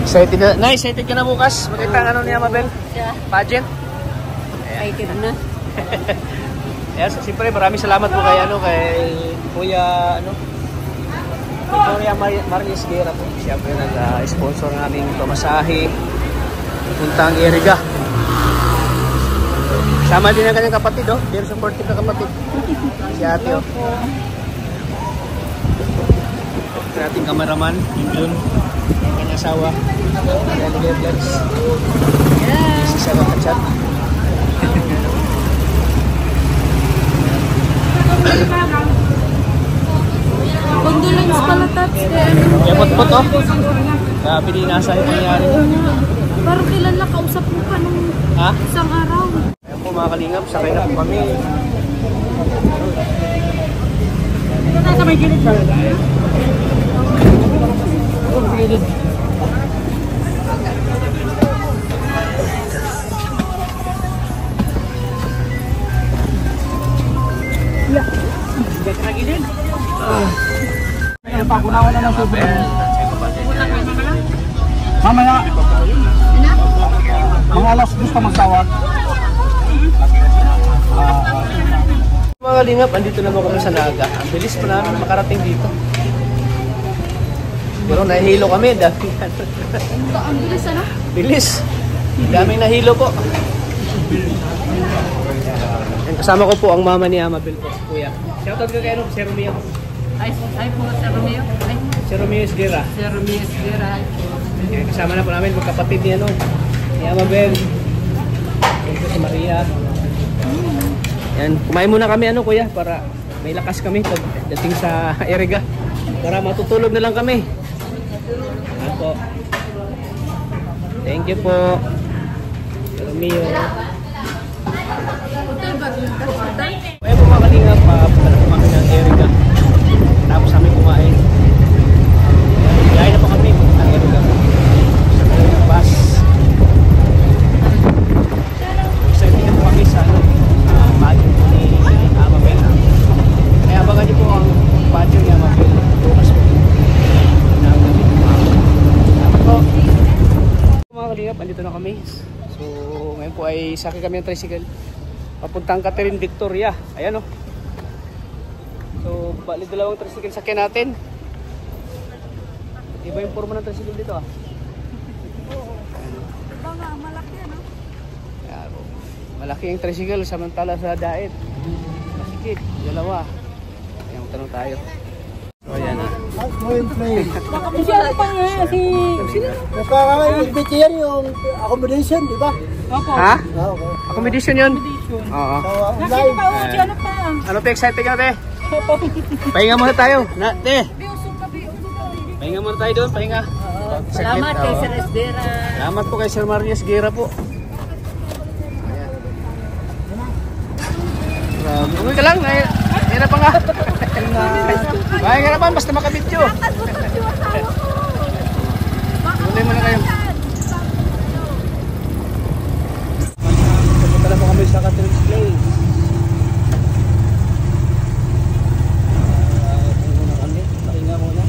Excited na. Excited ka na bukas. Makita ang ano niya, Mabel? Pageant? Excited na. Yes, siyempre maraming salamat po kay Kuya Victoria Marquez Guerra po. Siyempre nag-sponsor ng aming pamasahe puntang Iriga. Sama din ang kanyang kapatid, oh. Very supportive na kapatid. Si ate, oh. Ito ating cameraman, Jun. Ang kanyang asawa. Ayan, vlogs. Si Sarah Kachat. Condolence pala, Tats. Kaya pot-pot, oh. Grabe din nasa yung nangyari. Parang kailan na kausap mo pa nung isang araw. Ayan po mga kalingap, sakay na po kami. Ito na sa may gilid ba? Gilid. Dito na gilid. Ayun pa, kunawan na ng tubig. Mamaya, mga alas gusto magtawag. Mga kalingap, andito na po kami sa Naga. Ang bilis pa namin makarating dito. Pero nahihilo kami, dami. Ang bilis, ano? Bilis. Daming nahilo po. Kasama ko po ang mama ni Amabel po, kuya. Shoutout ka kayo, si Romeo. Ay po, Sir Romeo. Si Romeo Esguerra. Sir Romeo Esguerra. Kasama na po namin magkapatid ni Amabel. Ito si Maria. Yan, kumain muna kami kuya para may lakas kami pagdating sa Iriga. Para matutulog na lang kami. Ako. Thank you po. Romeo. Kaya po mga kalingap, papunta na po kami ng Iriga. Tapos kami kumain. Kaya na po kami ng Iriga. Sa bus. Excited na po kami sa pageant ni Amabel. Kaya abangan niyo po ang pageant ni Amabel. Bukas po. Mga kalingap, andito na kami. So ngayon po ay sakay kami ng tricycle papuntang Catherine Victoria. Ayan, oh. So bali dalawang tricycle sakyan natin. Iba yung forma ng tricycle dito, Oo. Iba nga, malaki, ano? Ayan, malaki yung tricycle samantala sa daet masikip, dalawa. Ayan, tanong tayo. So ayan na. Si ano pa nga, si... Nakaka-invite yan yung accommodation, di ba? Opo. Ha? Okay. Accommodation yun? Oo. So, Nakita pa, si ano pa? Ano pa excited ka, te? Pahinga muna tayo. Te. Pahinga muna tayo doon, pahinga. Salamat kay Sir Esguerra. Salamat po kay Sir Marius Guerra po. Ayan. Umuwi ka lang. Hirap pa nga. Pahinga na pa, basta makabityo. Umuwi muna kayo. Pupunta na po kami sa Catherine's Place. Muna kami, pahinga muna.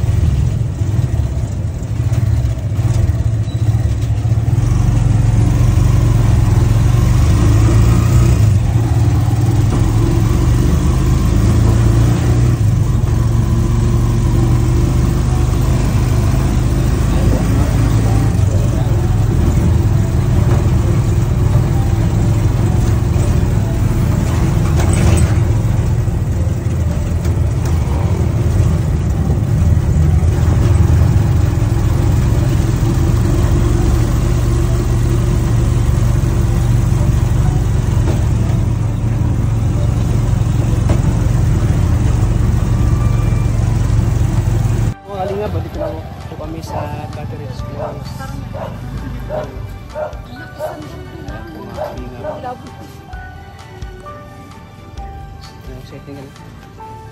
Setting ka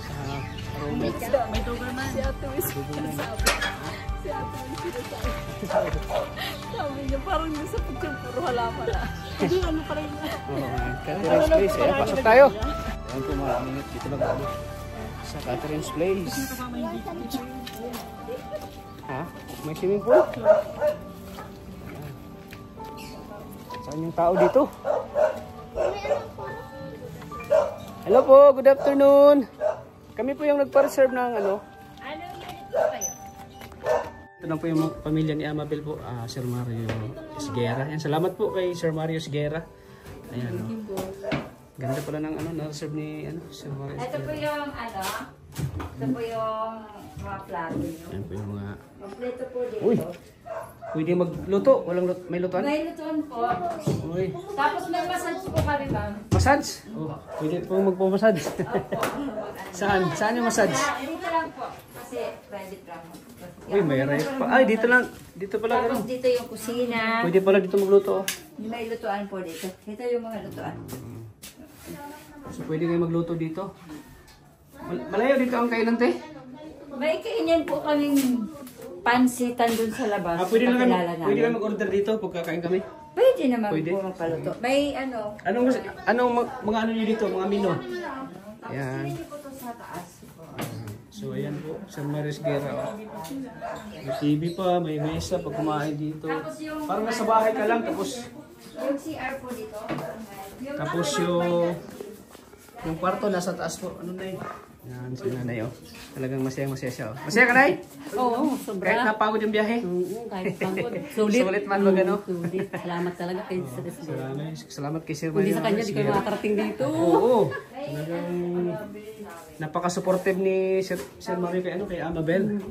sa aroma. May Doberman. Si Ate Wiz. Si Ate Wiz sinasabi. Sabi niya parang nasa picture puro halaman na. Hindi ano pa rin na. Catherine's Place. Ayan, pasok tayo. Ayan po mga minute dito mag-ano sa Catherine's Place. Ha? May swimming pool? Daming tao dito. Hello po, good afternoon. Kami po yung nagpa-reserve ng ano. Anong unit po kayo? Ito lang po yung pamilya ni Amabel po, Sir Mario Sigera. Yan, salamat po kay Sir Mario Sigera. Ayan, ganda pala ng ano, na-reserve ni Sir Mario Ito po Sigera. yung ano, ito po yung mga plato nyo. Ayan po yung mga... Kompleto po dito. Uy! Pwede magluto, may lutuan? May lutuan po. Uy! Tapos may massage po kami, ma'am. Massage? Oh, pwede po magpo-massage. Saan? Saan yung massage? Dito lang po. Kasi private lang. Uy, may ref pa. Ay, dito lang. Dito pala. Tapos Ano? dito yung kusina. Pwede pala dito magluto. Oh. May lutuan po dito. Ito yung mga lutuan. So, pwede kayo magluto dito. Malayo dito ang kainan, te? May kainin po kaming pansitan dun sa labas. Pwede na kami, Pakilala namin. pwede kami mag-order dito pag kakain kami. Pwede naman Pwede. po magpaluto. May ano. Anong mga ano nyo dito, mga menu? Ayan. Hindi po to sa taas. So, ayan po, Sir Mario Sigera. Oh. May TV pa, may mesa pag kumain dito. Parang nasa bahay ka lang, tapos Yung CR po dito. tapos yung kwarto nasa taas po. Ano na yun? Yan, si nanay oh. Talagang masaya siya oh. Masaya ka, Nay? Oo, Kahit sobra. napagod yung biyahe. Kahit pangod. Sulit man mag ano. Sulit. Salamat talaga kay Sir Esmer. Salamat kay Sir Hindi Mario sa kanya, di kayo Sigera. makakarating dito. Oo. Talagang napaka-supportive ni Sir Mario kay Amabel.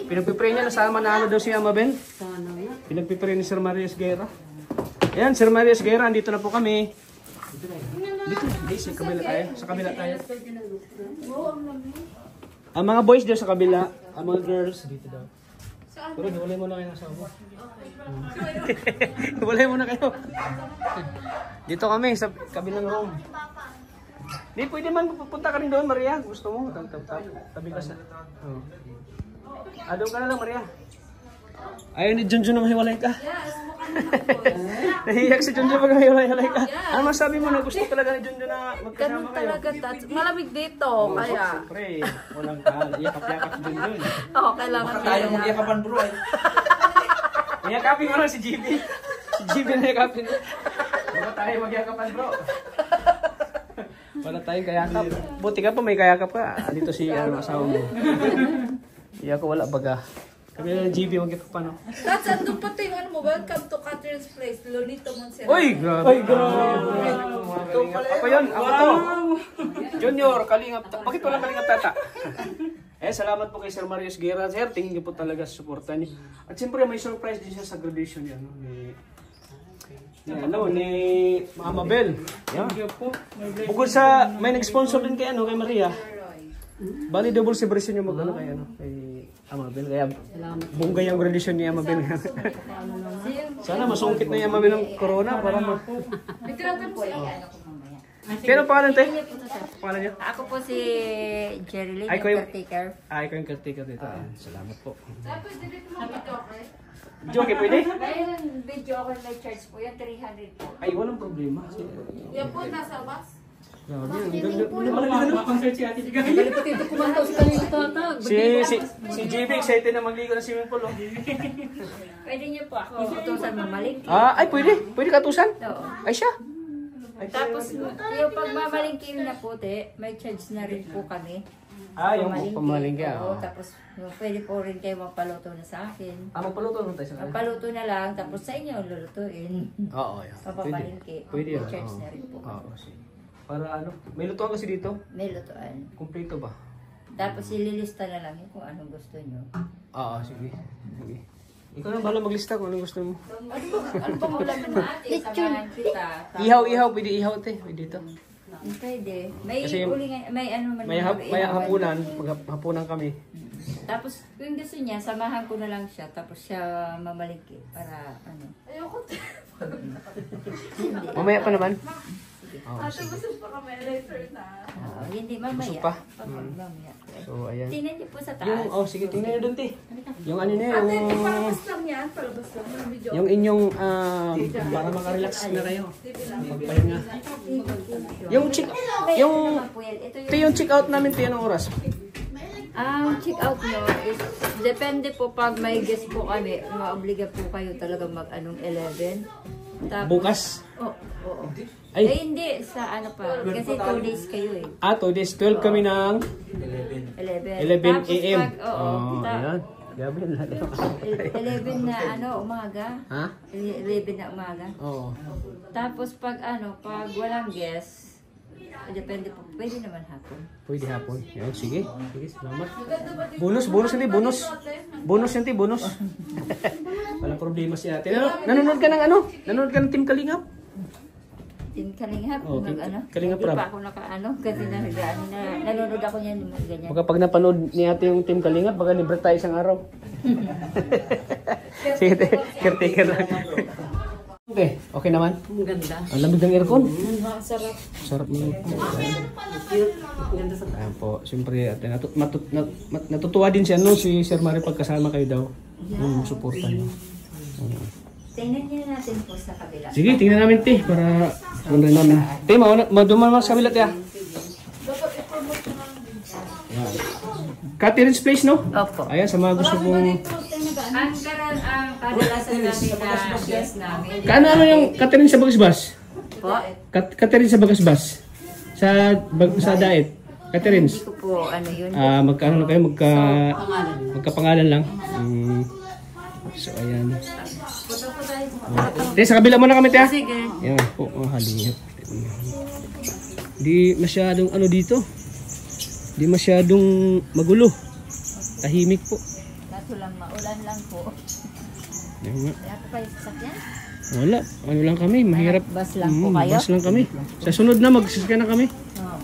Pinagpipray niya na sana manalo daw si Amabel. Sana nga. Pinagpipray ni Sir Mario Sigera. Ayan, Sir Mario Sigera, andito na po kami. Dito, sa kabila tayo. Sa kabila tayo. Ang mga boys daw sa kabila, ang mga girls dito daw. Pero hiwalay muna kayo ng asawa. Hiwalay muna kayo. Dito kami sa kabilang room. Di, pwede man pupunta ka rin doon, Maria. Gusto mo? Tabi ka sa... Oh. Doon ka na lang, Maria. Ayaw ni Junjun na mahiwalay ka. Nahiyak si Junjun pag mahiwalay ka. Ano masabi mo na gusto talaga ni Junjun na magkasama Ganun kayo? talaga. Malamig dito. Kaya. Siyempre, walang yakap-yakap si Junjun. Oo, kailangan tayo. Magyakapan bro ay. Mayakapin mo lang si GB. Si GB na yakapin. Baka tayo magyakapan, bro. Wala tayong kayakap. Buti ka pa may kayakap ka. Dito si asawa mo. Iya ko wala baga. Kami na ng GB magyakapan. No? Tapos andun pati yung ano mo, welcome to Catherine's Place, Lolito Monserrat. Uy! Grabe! Uy, grabe! Ako yun! Ako to! Junior, Kalingap. Bakit walang Kalingap Tata? Salamat po kay Sir Mario Sigera. Sir, tingin niyo po talaga sa suporta niyo. At siyempre may surprise din siya sa graduation niya. No? Ni Amabel. Yan. Bukod sa may nag-sponsor din kay kay Maria. Bali double celebration yung mag kay Amabel. Kaya bunga yung graduation ni Amabel. Sana masungkit na yung Amabel ng corona para Pero pangalan tayo? Pangalan niyo? Ako po si Jerry Lee, Ay, ko yung- caretaker. Ikaw yung caretaker dito. Salamat po. Joke, pwede? Ngayon, video ako may charge po yan, 300 po. Ay, walang problema. Yan po, nasa bus. Grabe, ang ganda. Dito kumantaw si kanina tatag. Si JB excited na magligo ng swimming pool. Oh. Pwede niyo po ako utusan mamalingki. Ay pwede? Pwede katusan? Oo. Ay siya? Tapos, yung pagmamalingki na puti, may charge na rin po kami. Yung pamalingki. Oo, tapos pwede po rin kayo magpaluto na sa akin. Magpaluto naman tayo sa kanya? Magpaluto na lang, tapos sa inyo lulutuin. Oo, yan. Papamalingki. Pwede yan. May charge na rin po. Oo, sige. Para ano? May lutuan kasi dito? May lutuan. Kumpleto ba? Tapos ililista na lang yun kung anong gusto nyo. Oo, sige. Sige. Ikaw na bahala maglista kung anong gusto mo. Ano bang ulam mo ate? Samahan kita. Ihaw, pwede ihaw te. Pwede dito. Pwede. May Kasi ulingan, may ano man. May hapunan, maghapunan kami. Tapos kung gusto niya, samahan ko na lang siya. Tapos siya mamalingki para ano. Ayoko. Hindi. Mamaya pa naman. Ate, gusto pa kami later na. Hindi, mamaya. Gusto pa? Mamaya. So, ayan. Tingnan niyo po sa taas. Sige, tingnan nyo doon, te. Yung ano niya, Ate, palabas lang yan. Palabas lang. Yung video. yung inyong, para makarelax na kayo. Magpahinga. Yung ito yung check out namin, te, anong oras? Ang check out nyo is, depende po pag may guest po kami, maobliga po kayo talaga mag 11. Tapos, Bukas? Oo. Ay. Eh, hindi. Sa ano pa. Kasi 2 days kayo eh. 2 days. 12 kami ng 11 Tapos a.m. pag, oo. Ayan. Gabi na. 11 na umaga. Ha? 11 na umaga. Oo. Tapos pag walang guest, depende po, pwede naman hapon. Pwede hapon. Yan, sige. Sige, salamat. Bonus hindi, bonus. Bonus yan, bonus. Walang problema si ate. Nanonood ka ng Nanonood ka ng Team Kalingap? Team Kalingap, Oh, Kalingap hindi Rab. pa ako kasi nanonood ako niyan mga ganyan. Baka pag napanood ni ate yung Team Kalingap, baka libre tayo isang araw. Sige, caretaker lang. Okay, okay naman. Ang ganda. Ang lamig ng aircon. Sarap. Sarap ng Ganda sa Ayan po, siyempre ate, natutuwa din siya si Sir Mario pagkasama kayo daw. Suporta niyo. Tingnan niya natin po sa kabila. Sige, tingnan namin te para rin namin. Te, duman sa kabila te. Catherine's Place, no? Opo. Ayan, sa mga gusto kong... Ang kadalasan namin na guest namin. Ano yung Catherine sa Bagasbas? Po? Catherine sa Bagasbas? Sa diet? Catherine's? Hindi ko po yun. Magkaano kayo? Magkapangalan lang. So, ayan. Te, sa kabila muna kami, te. Sige. Ayan po, halingap. Di masyadong dito. Di masyadong magulo. Tahimik po. Kaso lang, maulan lang po. Ayan nga. Kaya po kayo sasakyan? Wala. Ano lang kami. Mahirap. Bus lang po kayo? Bus lang kami. Sa sunod na, magsasakyan na kami. Oo.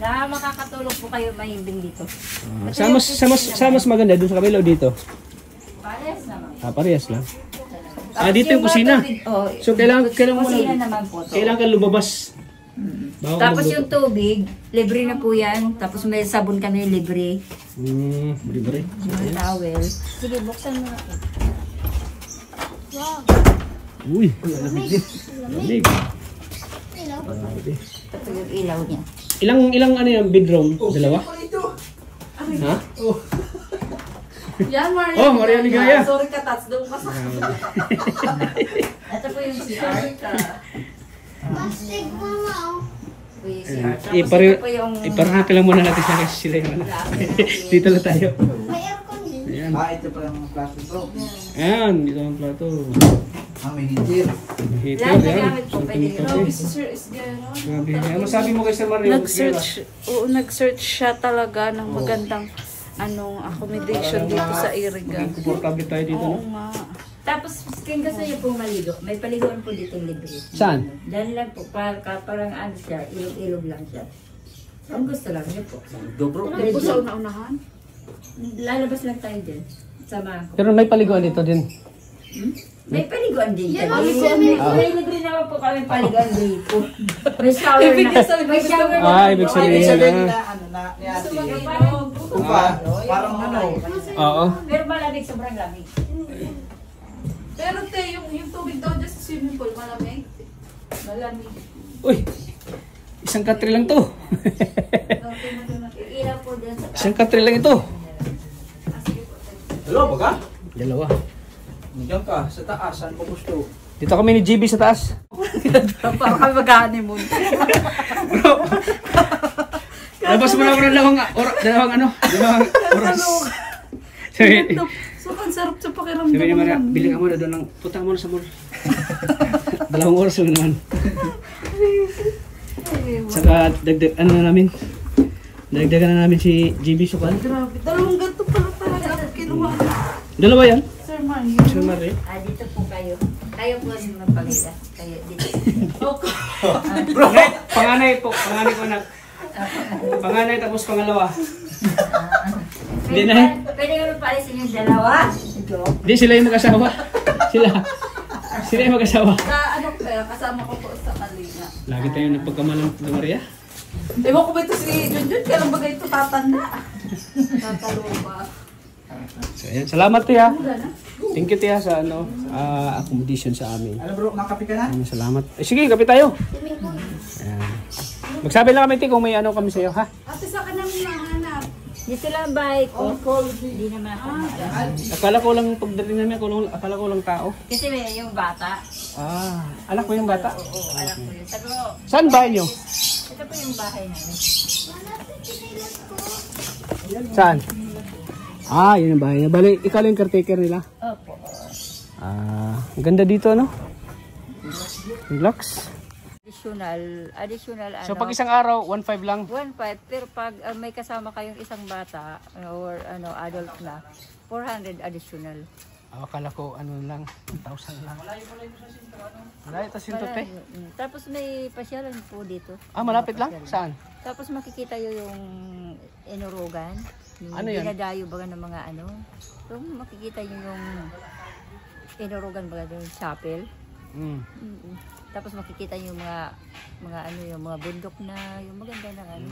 Na makakatulog po kayo mahimbing dito. Sa mas maganda doon sa kabila o dito? Parehas naman. Parehas lang. Dito yung kusina. So, kailangan kusina naman po to. kailangan ka lumabas. Bago ka Tapos magluto. yung tubig, libre na po yan. Tapos may sabon kami libre. Libre. Yung towel. Sige, buksan mo na. Uy, lamig. Ito yung ilaw niya. Ilang yung bedroom? Dalawa? Ha? Yan, Maria. Oh, Maria Ligaya. Sorry ka, Tats. Doon ka sa... Ito po yung CR. Plastic, mama. Ito yung CR. Tapos ito po yung... Iparang lang muna natin siya kasi sila yung Dito lang tayo. May aircon din. Ayan. Ito pa yung plastic bro. Ayan, dito ang plato. May hitir. Heater, Lahat na yan. gamit po, pwede nyo. Grabe. Si Sir Isgero. Ano sabi mo kay Sir Mario? Nag-search siya talaga ng magandang accommodation dito sa Iriga. Komportable tayo dito, Oo no? nga. Tapos, kung gusto niyo pong maligo, may paliguan po dito libre. Saan? Dahil lang po, parang siya, ilog-ilog lang siya. Kung gusto lang niyo po. Ano po sa una-unahan? Lalabas lang tayo din. Sama ko. Pero may paliguan dito din. May paliguan din dyan. Ah. May libre naman po kami paliguan dito. May shower na. May shower na. Ibig Ibig sabihin sabihin na. na na ni ate. Parang Parang Oo. Pero malamig, sobrang lamig. Pero te, yung tubig daw dyan sa swimming pool, malamig. Malamig. Uy, isang katri lang to. Ilaw po dyan sa Isang katri lang ito. Hello, baga? Dalawa. Diyan ka, sa taas, saan ko gusto? Dito kami ni GB sa taas. Parang kami mag-honeymoon. Labas mo na ako ng dalawang oras. Sabi So, ang sarap sa pakiramdam. ni Maria, bili ka muna doon ng puta mo na sa mall. Dalawang oras lang naman. Saka dagdagan na namin si GB Sukan. Grabe. Dalawang ganito pala talaga. Kinuha. Dalawa yan? Sir Mario. Sir Marie. dito po kayo. Kayo po yung magpamilya. Kayo dito. Bro! Panganay po. Panganay ko anak. Panganay tapos pangalawa. Hindi na. Pwede ko palisin yung dalawa. Hindi sila yung mag-asawa. Sila yung mag-asawa. Kasama ko po sa Kalinga. Lagi tayo nagpagkamalang ni Maria. Ewan ko ba ito si Junjun? Kailan ba ito tatanda? Tatalo ba? So, ayan. Salamat tiya. Thank you tiya sa accommodation sa amin. Ano bro, makapi ka na? Salamat. Sige, kape tayo. Ayan. Magsabi lang kami ti kung may kami sa iyo, ha? Ate, sa ka namin nahanap. Dito lang ang bahay ko. Hindi naman ako maalis. Akala ko lang pagdating namin, akala ko lang tao. Kasi may yung bata. Ah, anak ko yung bata. Oo, alam ko yun. Sabi ko, Saan bahay nyo? ito po yung bahay namin. Saan? Ah, yun ang bahay niya. Bali, ikaw lang yung caretaker nila. Opo. Ah, ang ganda dito, no? Relax. Additional So, ano. pag isang araw, 1.5 lang. 1.5 pero pag may kasama kayong isang bata or ano adult na 400 additional. Ah, akala ko, ano lang, 1,000 lang. Malayo ito sintote. Tapos may pasyalan po dito. Ah, malapit lang? Saan? Tapos makikita yung inurugan. Yung Ano yan? dinadayo baga ng mga ano. So makikita nyo yung inurugan baga yung chapel. Mm. Tapos makikita nyo yung mga ano yung mga bundok na yung maganda na ano.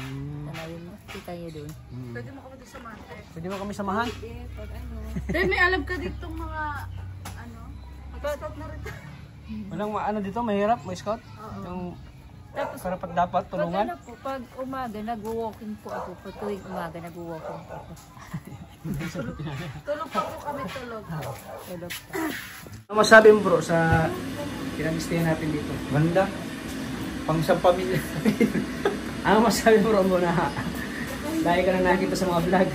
Tanawin mo, makikita nyo doon. Pwede mo kami dito samahan. Pwede mo kami samahan? Pag ano. Dahil may alam ka ditong mga, ano, mag-scout na rin. Walang ano dito, mahirap, may scout. Yung Tapos karapat dapat, pag tulungan. ano po, pag umaga, nag-walking po ako. Pag tuwing umaga, nag-walking po ako. Tulog pa po kami, tulog. Tulog po. Ano masabi mo bro sa pinag-stay natin dito? Ganda. Pang isang pamilya. Ano masabi mo bro na dahil ka na nakita sa mga vlog?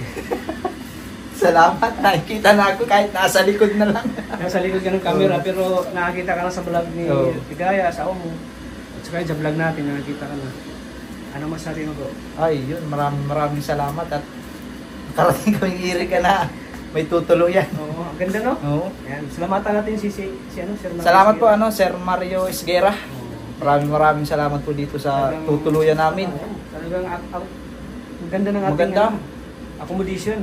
Salamat. Nakikita na ako kahit nasa likod na lang. Nasa likod ka ng camera pero nakakita ka na sa vlog ni Tigaya, sa Omo. At saka sa vlog natin nakakita ka na. Ano masabi mo bro? Ay, yun. Maraming salamat at karating kaming iri ka na. May tutuluyan. Oo, ang ganda no? Oo. Yan, salamatan natin si ano, Sir Mario. Salamat po Sir Mario Esguera. Maraming salamat po dito sa tutuluyan namin. Talagang ang ganda ng ating Maganda. Accommodation.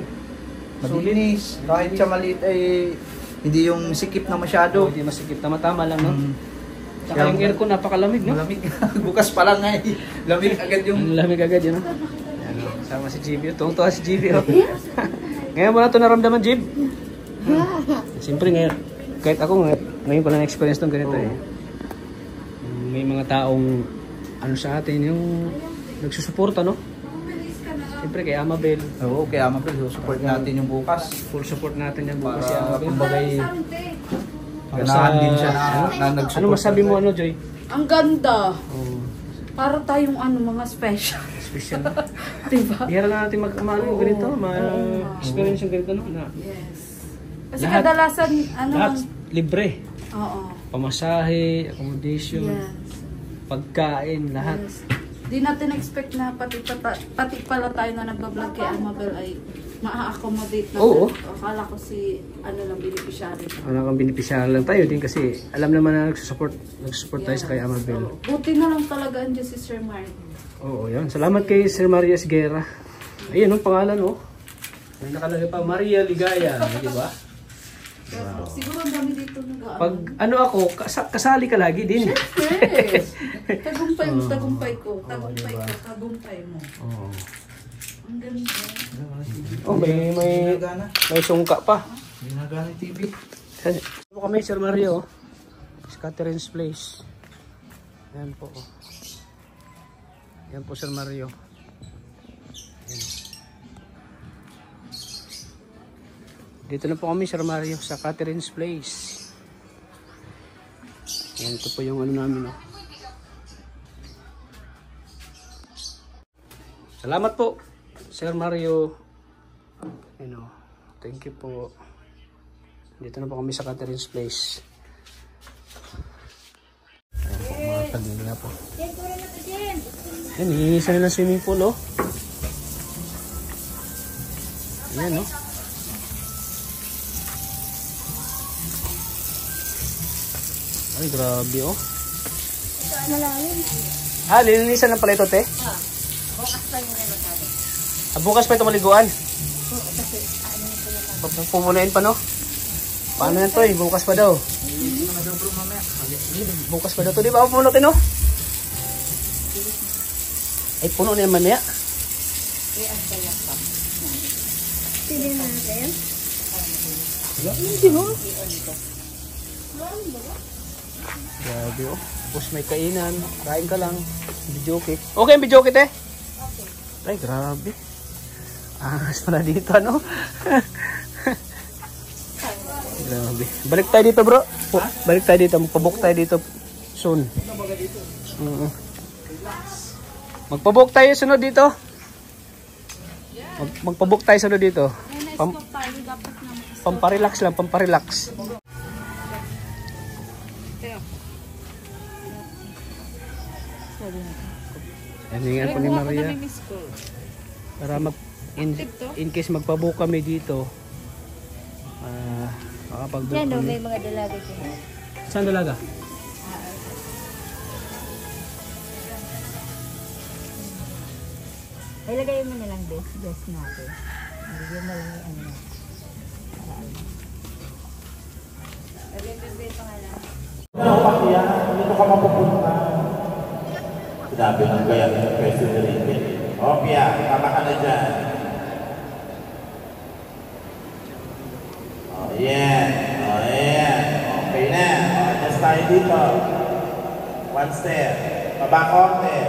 Malinis. Kahit siya maliit ay hindi yung sikip na masyado. Hindi masikip, tama-tama lang no? Mm. Saka yung aircon napakalamig no? Malamig. Bukas pa lang ay lamig agad yung... Ang lamig agad yun no? Yan, no? Sama si GB, tuwang-tuwa si GB oh. Ngayon mo na ito naramdaman, Jib? Siyempre ngayon, kahit ako ngayon ko lang experience itong ganito eh. May mga taong ano sa atin, yung nagsusuporta, no? Siyempre kay Amabel. Oo, kaya Amabel, support natin yung bukas. Full support natin yan bukas si Para Amabel. kumbagay ganahan din siya na nag-support. Ano masabi mo, ano, Joy? Ang ganda. Oh, Para tayong ano, mga special. special. Diba? Hira na natin mag-amalang ganito, ma-experience yung ganito, no? Na, Yes. Kasi Lahat. kadalasan, ano, lahat libre. oo. Pamasahe, accommodation, Yes. pagkain, lahat. Yes. Di natin expect na pati pala tayo na nagbablog kay Amabel ay maa-accommodate natin. Oo. Akala ko si, ano lang, beneficiary. Ano kang beneficiary lang tayo din kasi alam naman na nagsusupport tayo sa kay Amabel. Oo. Buti na lang talaga andyan si Sir Mark. Oo, yan. Salamat kay Sir Maria Esguera. Ayun, ang pangalan, oh. May nakalagay pa, Maria Ligaya, di ba? Siguro ang dami dito Pag ano ako, kasali ka lagi din. Yes. Tagumpay mo, tagumpay ko. Tagumpay ko, tagumpay mo. Oo. Ang ganda. Oh, may sungka pa. Ginagana yung TV. Ito kami, Sir Mario. Catherine's Place. Yan po. Yan po, Sir Mario. Yan. Dito na po kami, Sir Mario, sa Catherine's Place. Yan, ito po yung ano namin. Oh. Salamat po, Sir Mario. Ano, thank you po. Dito na po kami sa Catherine's Place. Ayan po, mga pagdili na po. Ayan, hihingisan na ng swimming pool, oh. Ayan, oh. Ay, grabe, oh. Ah, lilinisan na pala ito, te? Bukas pa yung rematado. Ah, bukas pa ito maliguan? Pumunain pa, no? Paano yan to, eh? Bukas pa daw. Bukas pa daw to. Di ba puno natin, no? Ay, puno na yung mamaya. Pili natin. Hindi, no? Grabe, oh. Tapos may kainan. Kain ka lang. Bijoke. Okay ang bijoke, te? Okay. Ay, grabe. Angas pala dito, ano? Grabe. Balik tayo dito, bro. Balik tayo dito. Magpabook tayo dito soon. Magpabook tayo sunod dito. Magpabook tayo sunod dito. Pamparelax lang, pamparelax. Hiningan ko ni Maria. Para in case magpabook kami dito. Makapag-book Yan o, kami. may mga dalaga dyan. Saan dalaga? Ilagay mo na lang best natin. Bigyan mo lang yung ano. Dito ka mapupunta. Sinabi ng gaya ng President. O, Pia, tama ka na dyan. O, yan. O, yan. Okay na. O, adjust tayo dito. One step. Baba konti.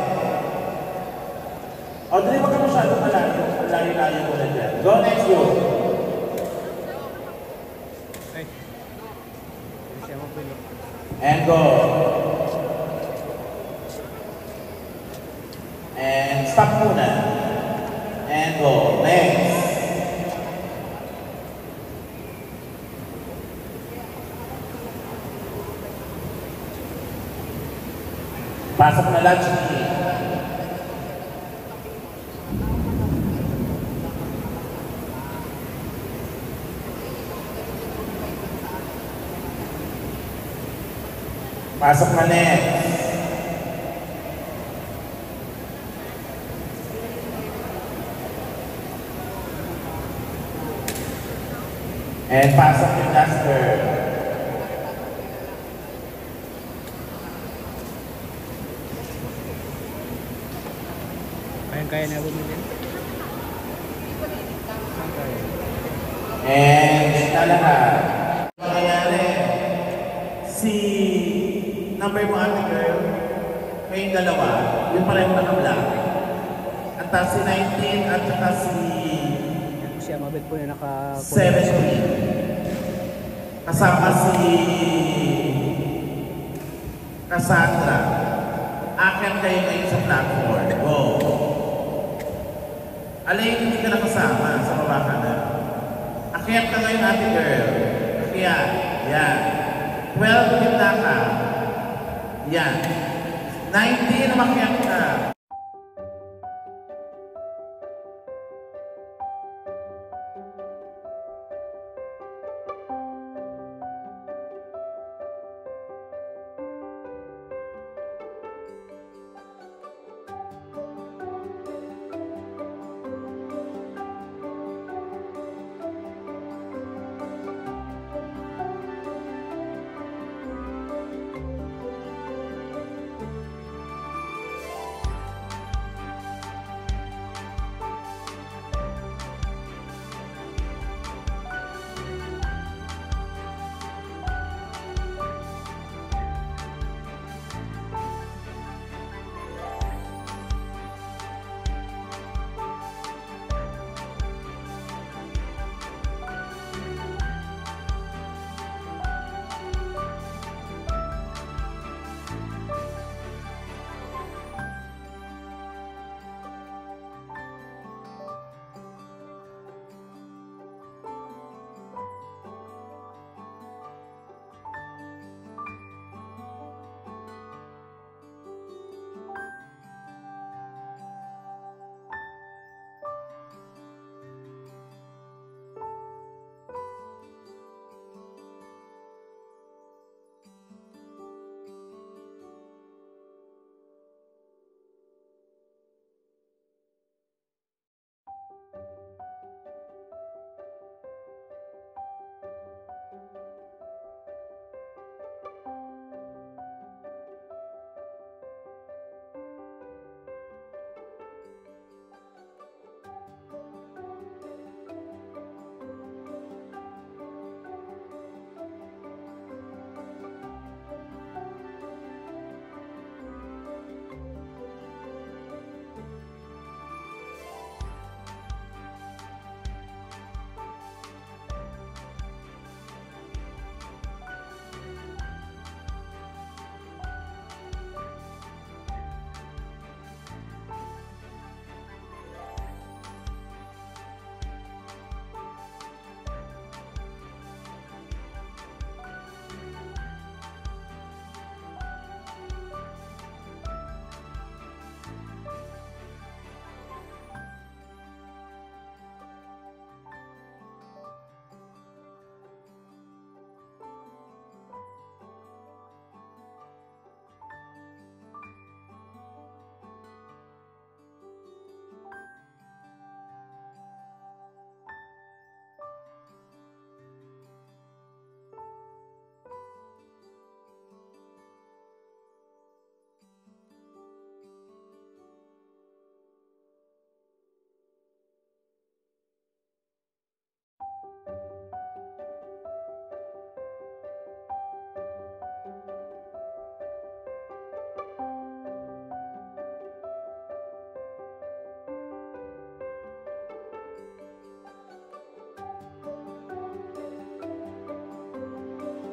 O, dali wag ka masyado malayo. Layo-layo mo na dyan. Go, next go. And go. And stop muna. And go. Next. Pasok na lunch. Pasok na next. And pasok yung last girl. Kaya na bumili. And na lahat. Mangyayari, si number mo ate girl, kayong dalawa, yung pareho naka-black. At si 19 at saka si Siya mabit po na naka 17. Kasama si Cassandra. Akin kayo ngayon sa platform. Wow. Alay, hindi ka nakasama. Sa baba ka na. Akyat ka ngayon, ate girl. Akyat. Yan. 12, gitna ka. Yan. 19, umakyat ka.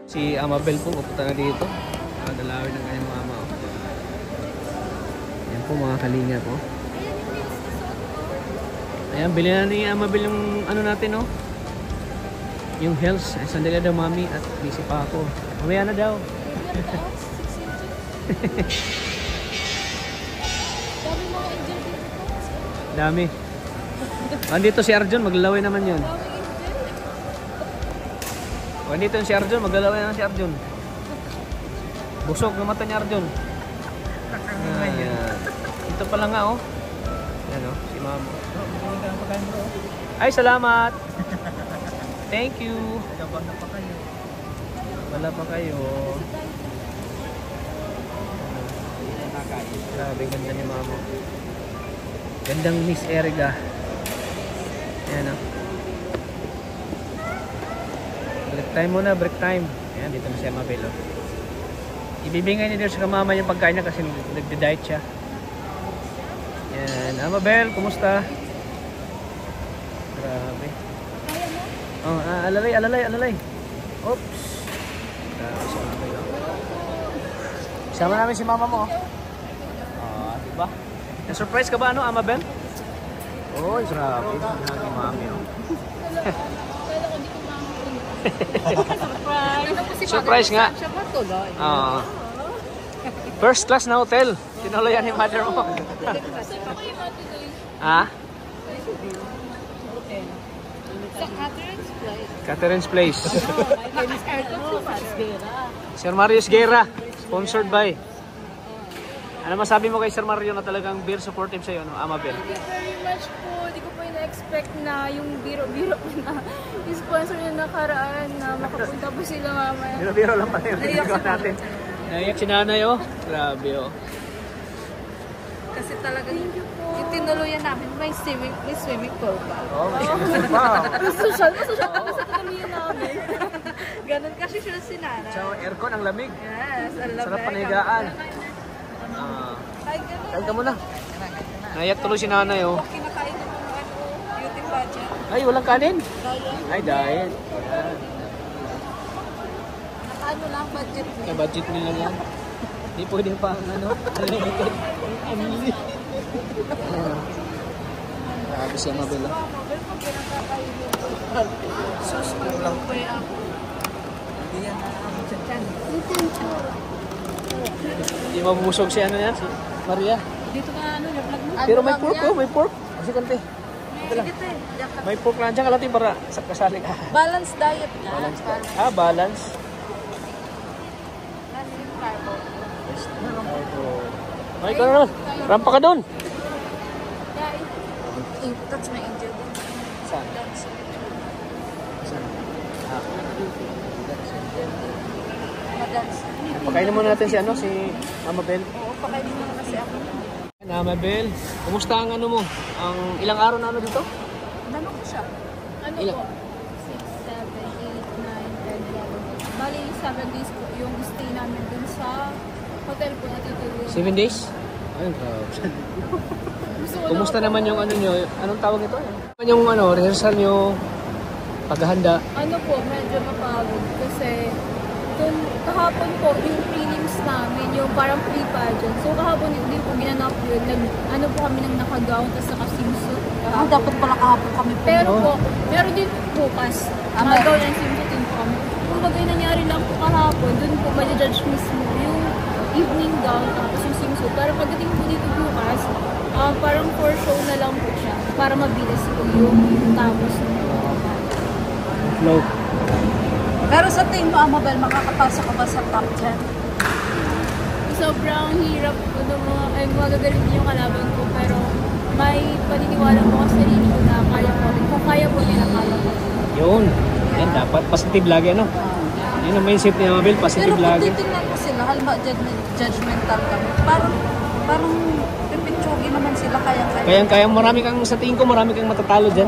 Si Amabel po, pupunta na dito. Dalawin ng kanyang mama. Oh. Ayan po mga kalinga po. Ayan, bilhin na ni Amabel yung ano natin, oh. Yung health. Ay, sandali daw mami at busy pa ako. Mamaya na daw. Dami mga angel dito. Dami. Andito si Arjun, maglalaway naman yun. Dami angel. Andito si Arjun, maglalaway naman si Arjun. Busog ng mata ni Arjun. Ayan. Ito pala nga, oh. Ayan, oh, si Mama. Ay, salamat. Thank you. Wala pa kayo. Grabe, ganda ni Mama. Gandang Miss Erica. Ayan, oh. Break time muna, break time. Ayan, dito na si Amabel, oh. Ibibigay niya din sa mama yung pagkain niya kasi nagde-diet siya. Ayan, Amabel, kumusta? Grabe. Oh, alalay. Oops. Grabe si Amabel, oh. Sama namin si mama mo, oh. Diba? Na-surprise ka ba, ano, Amabel? Oh, grabe. Naging mami, oh. Surprise nga. Siya ba tuloy? Oo. First class na hotel. Tinuloyan ni mother mo. Ha? Sa Catherine's Place. Catherine's Place. Kay Miss Erica po, Sir Marius Guerra. Sponsored by. Ano masabi mo kay Sir Mario na talagang beer supportive sa'yo, no? Amabel? Thank you very much po. Hindi ko po ina-expect na yung biro-biro na yung sponsor niya nakaraan na makapunta po sila mamaya. Biro-biro lang pala yung ginagawa natin. Naiyak si nanay, oh. Grabe, oh. Kasi talaga yung tinuluyan namin may swimming pool pa. Oh, may swimming pa. Social kami sa tinuluyan namin. Ganun kasi siya si Nana. So, aircon ang lamig. Yes, ang lamig. Sarap panigaan. Ay, ganun. Kain ka muna. Naiyak tuloy si nanay, oh. Kinakain ng mga beauty pageant. Ay, walang kanin? Diet. Ay, diet. Ayan. Ano lang budget mo? Sa budget nila yan. Hindi pwede pa ang ano, unlimited. Unlimited. Grabe siya Amabel. Mabel, pag pinakakainin ko. Susunod lang po yung ako. Hindi mabusog si ano yan, si Maria. Dito ka ano, vlog mo? Pero may pork, oh, may pork. Kasi kante. Dito eh. May pork na dyan, kalati para sa kasali ka. Balance diet na. Balance ka. Ah, balance. Ay, ikaw na. Rampa ka doon. That's my angel. Saan? Saan? Ah. Madance. Pakainin muna natin si ano, si Amabel. Oo, pakainin mo na kasi ako. Amabel, kumusta ang ano mo? Ang ilang araw na ano dito? Tanong ko siya. Ano Ilan? po? 6, 7, 8, 9, 10, 11. Bali, 7 days po yung stay namin dun sa hotel po na tituloy. 7 days? Ayun, kumusta naman yung ano nyo? Anong tawag ito? Yung ano, rehearsal nyo, paghahanda? Ano po, medyo mapagod kasi dun, kahapon po yung prelims namin, yung parang pre-pageant. So kahapon hindi po ginanap yun. Ano po kami nang naka-gown tapos naka-swimsuit. Dapat pala kahapon kami Pero po, meron din bukas. Naka-gown and swimsuit din po kami. Kung bagay nangyari lang po kahapon, dun po ma-judge mismo yung evening gown tapos yung swimsuit. Pero pagdating po dito bukas, parang for show na lang po siya para mabilis po yung tapos. No. Pero sa tingin mo, Amabel, makakapasok ka ba sa top 10? Sobrang hirap po ng magagaling din yung kalaban ko, pero may paniniwala po kasi sarili ko na kaya po rin. Kung kaya po nila, kaya po. Yun. Yan, dapat positive lagi, ano? Yun ang mindset ni Amabel, Pero positive kung lagi. titingnan mo sila, halimbawa judgmental kami, parang pipitsugi naman sila kaya. Kaya marami kang, sa tingin ko, marami kang matatalo dyan.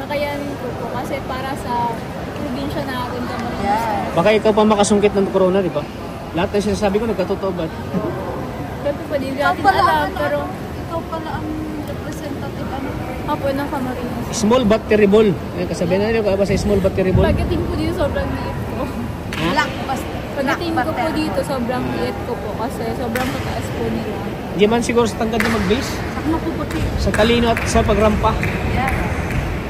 Kakayanin ko po kasi para sa probinsya natin naman. Yeah. Baka ikaw pa makasungkit ng corona, di ba? Lahat na sinasabi ko, nagkatotoo ba? Pero po, hindi Ikaw natin pala, alam, pero ikaw pala ang representative, ano? Apo ng Camarines. Small but terrible. Ayun, kasabihan na nyo ba sa small but terrible? Pagdating po dito, sobrang liit ko. Pagdating ko po dito, sobrang liit ko po kasi sobrang mataas po nila. Hindi man siguro sa tangkad na mag-base. Sa talino at sa pagrampa. Yeah.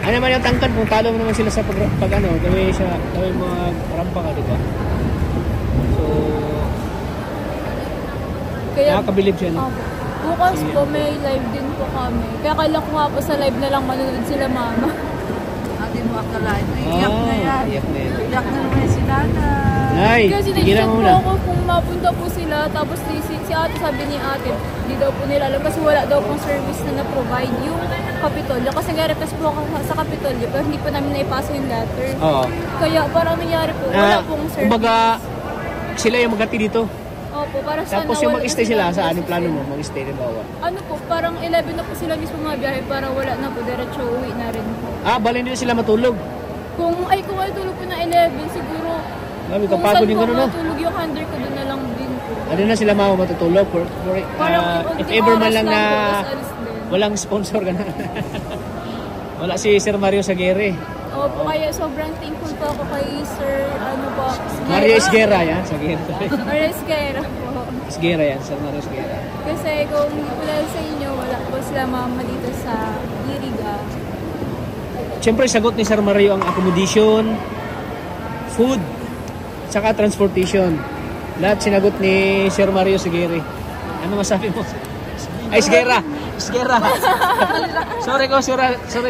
Ano naman yung tangkad kung talo mo naman sila sa gawin mga rampa ka, di ba? So, Kaya, nakakabilib siya, no? Opo. Bukas po may live din po kami. Kaya kala ko nga po sa live na lang manonood sila mama. Hindi mo akalain. Iyak na yan. Iyak na yan. Iyak na naman si Nanay. Nay, Kasi tigilan nag-chat mo po muna. ako kung mapunta po sila. Tapos si ate sabi ni ate, hindi daw po nila alam kasi wala daw pong service na na-provide yung Kapitolyo. Kasi nga-request po ako sa Kapitolyo pero hindi po namin naipasa yung letter. Oo. Kaya parang nangyari po, wala pong service. Kumbaga, sila yung magati dito. Opo, para sana Tapos yung wala mag-stay kasi sila, ng sa anong process plano eh. mo? Mag-stay rin bawa. Ano po, parang 11 na po sila mismo mga biyahe para wala na po, diretso uwi na rin po. Bali hindi na sila matulog. Kung ay tulog po na 11, siguro Grabe, kung kapagod saan yung po gano'n, no? matulog yung handler ko doon na lang din po. Ano na sila mama matutulog? Parang If unting ever man oras lang na po, tapos alis din. walang sponsor ka na. Wala si Sir Mario Saguere. Opo, kaya sobrang thankful po ako kay Sir, Mario Esguerra, yan. Saguere. Mario Esguerra po. Esguerra yan, Sir Mario Esguerra. Kasi kung hindi po dahil sa inyo, wala po sila mama dito sa Iriga. Siyempre, sagot ni Sir Mario ang accommodation, food, saka transportation. Lahat sinagot ni Sir Mario Saguere. Ano masabi mo? Ay, Esguerra! Esguerra! sorry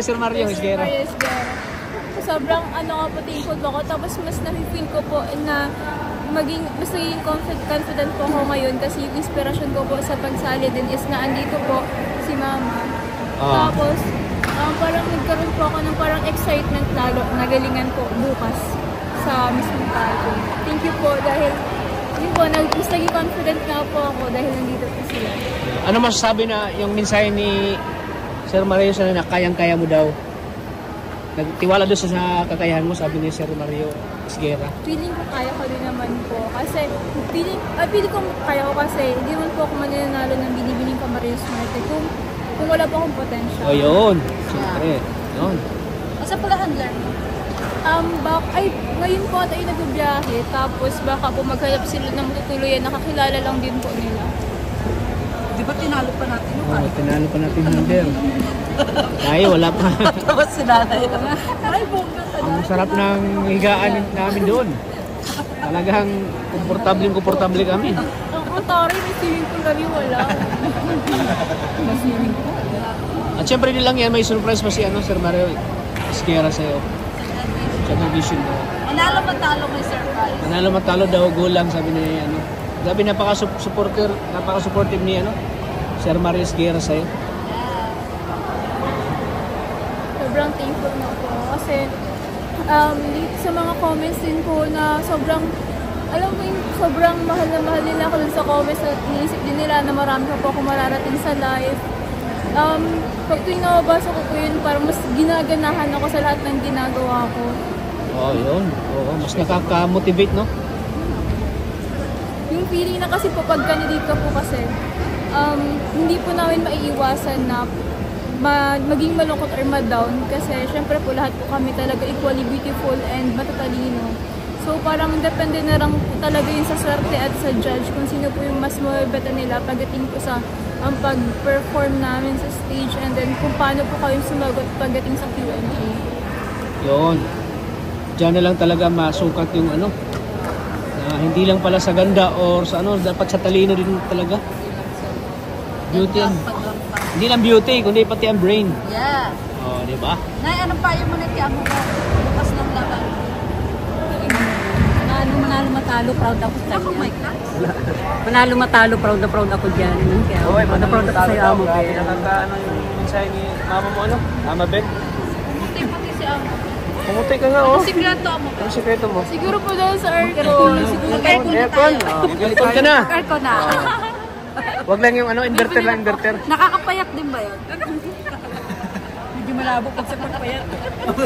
Sir Mario, Esguerra. Mario Esguerra. Sobrang thankful po ako. Tapos mas na-feel ko po na mas naging confident po ako ngayon kasi yung inspiration ko po sa pagsali din is na andito po si Mama. Tapos parang nagkaroon po ako ng parang excitement lalo, nagalingan po bukas sa mismong party. Thank you po dahil yun po, mas naging confident nga po ako dahil nandito po sila. Ano masasabi na yung mensahe ni Sir Mario sa na kayang-kaya mo daw? Nagtiwala doon sa kakayahan mo, sabi ni Sir Mario Esguerra. Feeling ko kaya ko rin naman po. Kasi, feeling ko kaya ko kasi hindi naman po ako mananalo ng binibining Camarines Norte kung wala po akong potential. O yun, siyempre. Yun. Asa pala handler mo? Ngayon po tayo nagbibiyahe, tapos baka po maghanap sila ng tutuluyan, nakakilala lang din po nila. Di ba tinalo pa natin yung Tinalo pa natin yung number. Ay, wala pa. Tapos si Nanay. Ay, bongga ka Ang sarap ng higaan namin doon. Talagang komportable kami. Ang atari, may swimming pool kami, wala. May swimming pool. At syempre din lang yan, may surprise pa si Sir Mario Esguerra sa'yo. Sa vision mo. Manalo matalo may surprise. Manalo matalo daw, gulang, sabi ni Sabi napaka-supportive ni Sir Mario Esguerra sa'yo. Sobrang thankful na po kasi sa mga comments din po na sobrang sobrang mahal na mahal nila ako dun sa comments at iniisip din nila na marami pa po ako mararating sa live. Pag tuwing nababasa ko po yun, parang mas ginaganahan ako sa lahat ng ginagawa ko. Yun. Oo, mas nakaka-motivate, no? Yung feeling na kasi po pag kanilito po kasi, hindi po namin maiiwasan na maging malungkot or ma-down kasi syempre po lahat po kami talaga equally beautiful and matatalino. So parang depende na lang po talaga yun sa swerte at sa judge kung sino po yung mas mababata nila pagdating po sa pag-perform namin sa stage and then kung paano po kayong sumagot pagdating sa Q&A. Yun. Diyan na lang talaga masukat yung hindi lang pala sa ganda or sa dapat sa talino din talaga. Beauty. Hindi lang beauty, kundi pati ang brain. Yeah. Di ba? Nay, anong payo mo na kaya mo bukas ng laban? Manalo matalo, proud ako sa kanya. Oh my God. Manalo matalo, proud na proud ako dyan. Kaya, proud ako sa'yo, Amo Ben. Nakakaano yung mensahe ni mama mo, Mama Ben? Pati si Amo. Pumuti ka nga, Sikreto Amo. Anong sikreto mo? Siguro po dahil sa aircon. Aircon! Aircon ka na! Aircon na. Wag lang yung inverter lang, inverter. Nakakapayat din ba yun? Medyo malabo pag sa pagpayat.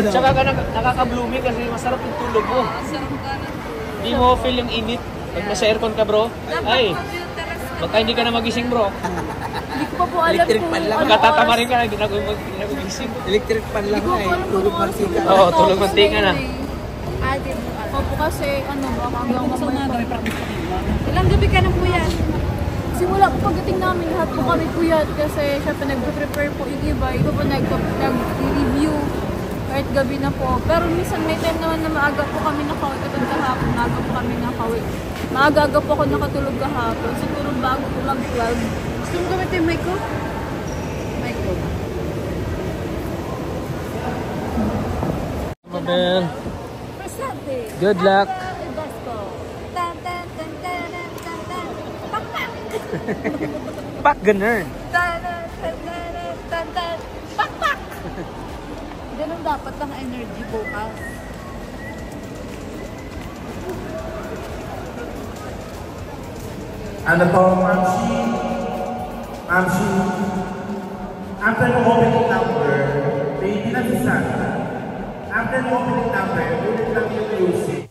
Tsaka ka nakaka-blooming kasi masarap yung tulog mo. Hindi mo feel yung init. Pag nasa aircon ka, bro, ay, baka hindi ka na magising, bro. Hindi ko pa po alam Electric kung pan lang. anong Magkatatama oras. rin ka, hindi na ako mag-isip. Electric pan lang Hindi ko nga po eh. alam kung Tulog anong oras mantika. Oo, tulog mantika na. Ate mo. Opo kasi ano, baka hanggang mamaya pa. Ilang gabi ka na po yan? Simula po pagdating namin, lahat po kami puyat kasi syempre nagpe-prepare po yung iba po nag-review kahit gabi na po. Pero minsan may time naman na maaga po kami nakauwi. Katulad kahapon, maaga po kami nakauwi. Maaga po ako nakatulog kahapon. Siguro bago po mag-12. Gusto mo gamitin yung mic ko? Mic ko. Mabel, Presente. good luck. Basko. Tan tan tan tan tan tan. Pak pak. Pak ganun. Tan tan tan tan tan tan. Pak pak. Ganun dapat ang energy bukas. Ano po, Ma'am Shi? Ma'am Shi, after the opening number, baby na si Santa. After the opening number, ulit lang yung music.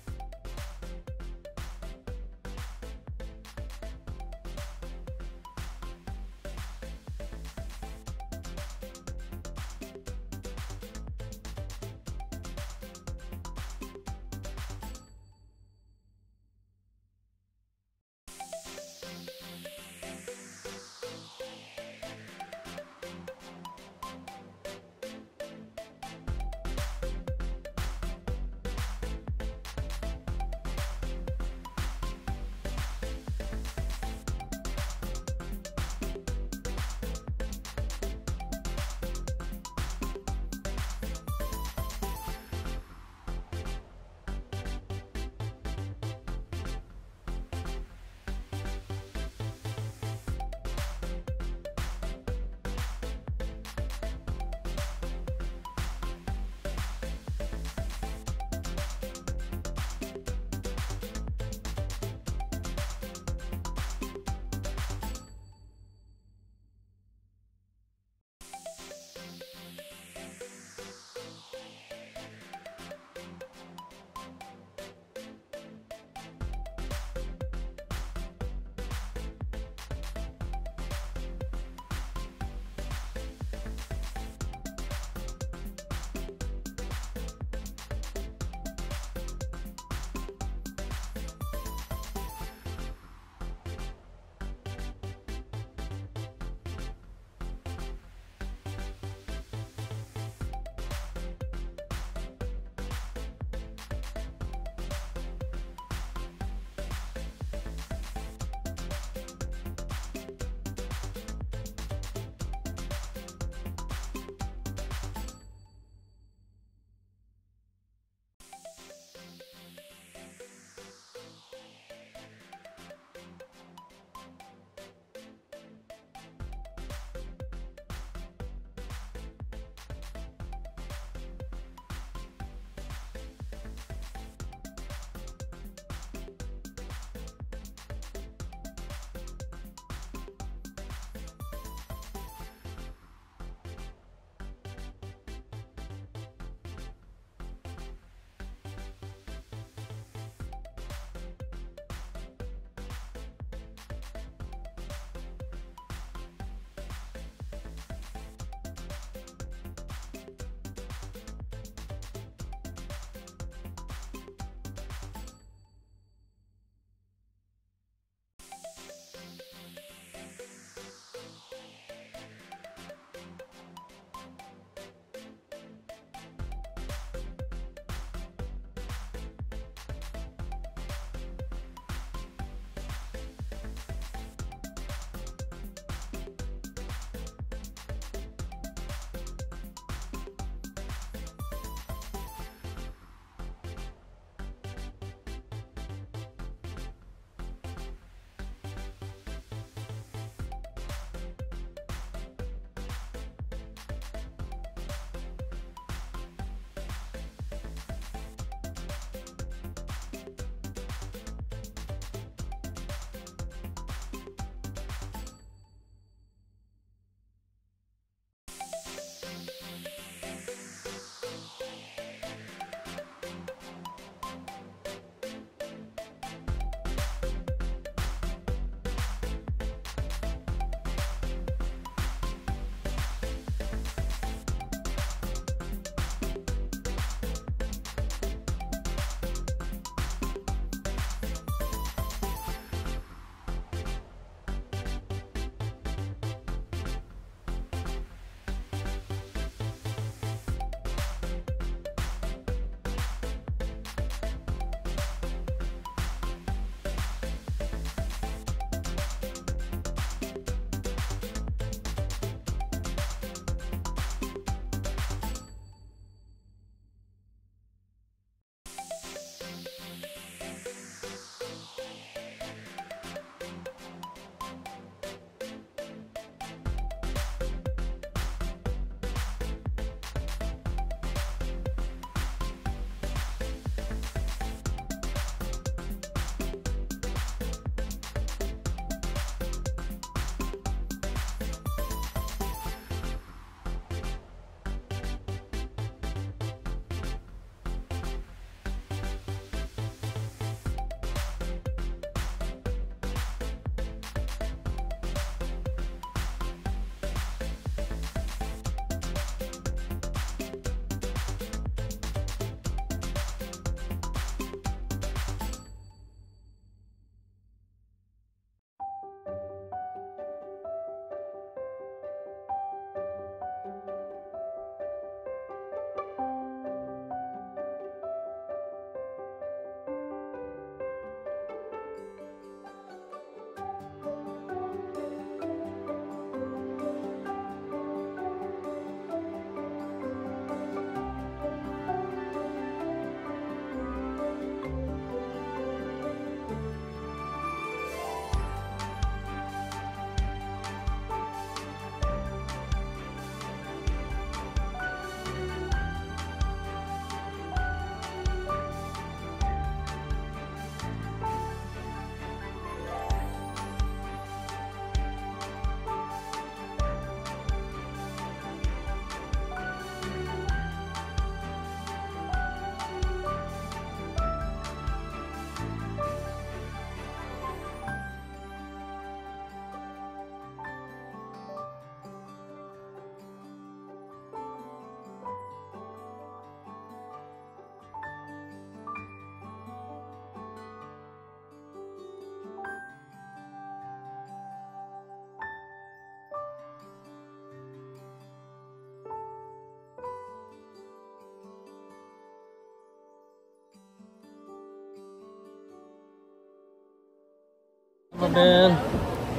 Mabel.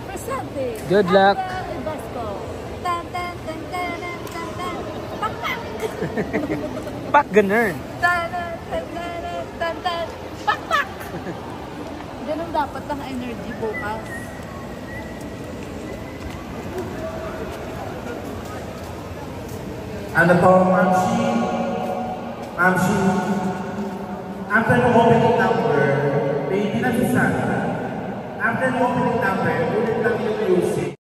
Presente. Good luck. Ang Basco. Tan tan tan tan tan tan. Pak pak. Pak ganun. Tan tan tan tan tan tan. Pak pak. Ganun dapat ang energy bukas. Ano po, Ma'am Shi? Ma'am Shi, after the opening number, may binasisan. After the opening number, ulit lang yung music.